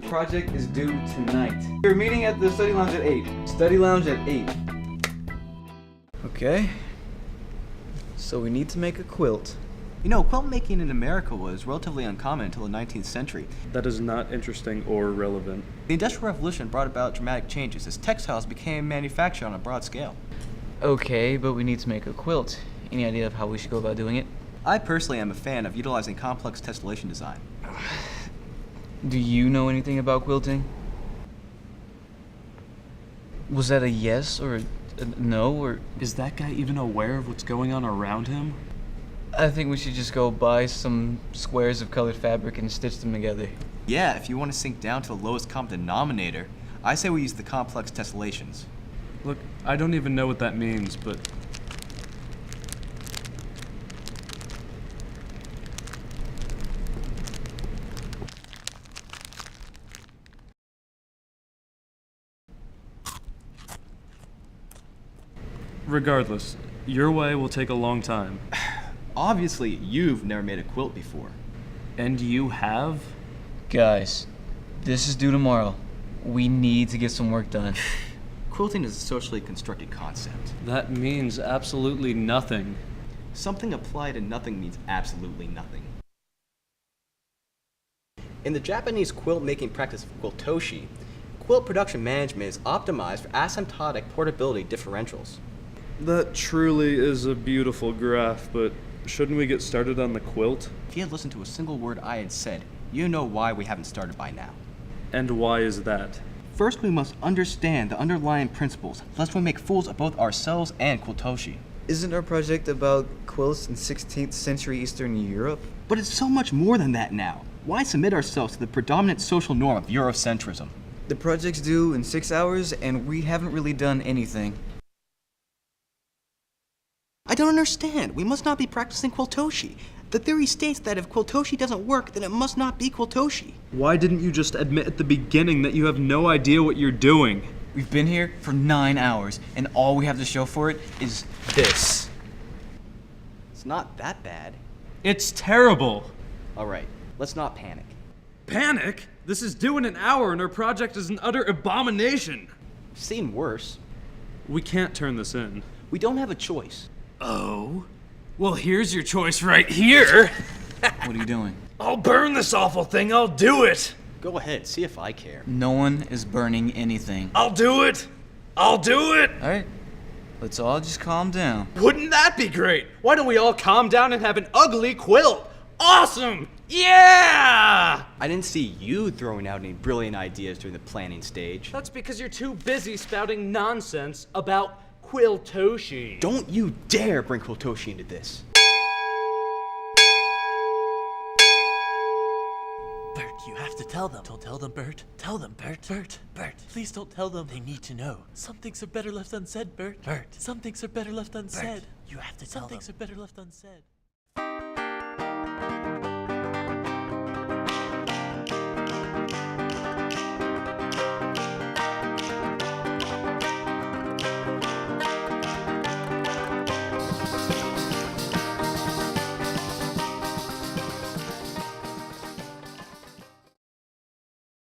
project is due tonight. We're meeting at the study lounge at 8. Study lounge at 8. Okay. So we need to make a quilt. You know, quilt making in America was relatively uncommon until the 19th century. That is not interesting or relevant. The Industrial Revolution brought about dramatic changes as textiles became manufactured on a broad scale. Okay, but we need to make a quilt. Any idea of how we should go about doing it? I personally am a fan of utilizing complex tessellation design. Do you know anything about quilting? Was that a yes or a no or... Is that guy even aware of what's going on around him? I think we should just go buy some squares of colored fabric and stitch them together. Yeah, if you want to sink down to the lowest common denominator, I say we use the complex tessellations. Look, I don't even know what that means, but... Regardless, your way will take a long time. Obviously, you've never made a quilt before. And you have? Guys, this is due tomorrow. We need to get some work done. Quilting is a socially constructed concept. That means absolutely nothing. Something applied to nothing means absolutely nothing. In the Japanese quilt making practice of Quiltoshi, quilt production management is optimized for asymptotic portability differentials. That truly is a beautiful graph, but shouldn't we get started on the quilt? If you had listened to a single word I had said, you know why we haven't started by now. And why is that? First, we must understand the underlying principles, lest we make fools of both ourselves and Quiltoshi. Isn't our project about quilts in 16th century Eastern Europe? But it's so much more than that now. Why submit ourselves to the predominant social norm of Eurocentrism? The project's due in 6 hours and we haven't really done anything. I don't understand. We must not be practicing Quiltoshi. The theory states that if Quiltoshi doesn't work, then it must not be Quiltoshi. Why didn't you just admit at the beginning that you have no idea what you're doing? We've been here for 9 hours and all we have to show for it is this. It's not that bad. It's terrible! Alright, let's not panic. Panic? This is due in an hour and our project is an utter abomination! I've seen worse. We can't turn this in. We don't have a choice. Oh? Well, here's your choice right here! What are you doing? I'll burn this awful thing, I'll do it! Go ahead, see if I care. No one is burning anything. I'll do it! I'll do it! Alright, let's all just calm down. Wouldn't that be great? Why don't we all calm down and have an ugly quilt? Awesome! Yeah! I didn't see you throwing out any brilliant ideas during the planning stage. That's because you're too busy spouting nonsense about Quiltoshi. Don't you dare bring Quiltoshi into this. Bert, you have to tell them. Don't tell them, Bert. Tell them, Bert. Bert, please don't tell them. They need to know. Some things are better left unsaid, Bert. Some things are better left unsaid. Bert, you have to tell them. Some things are better left unsaid.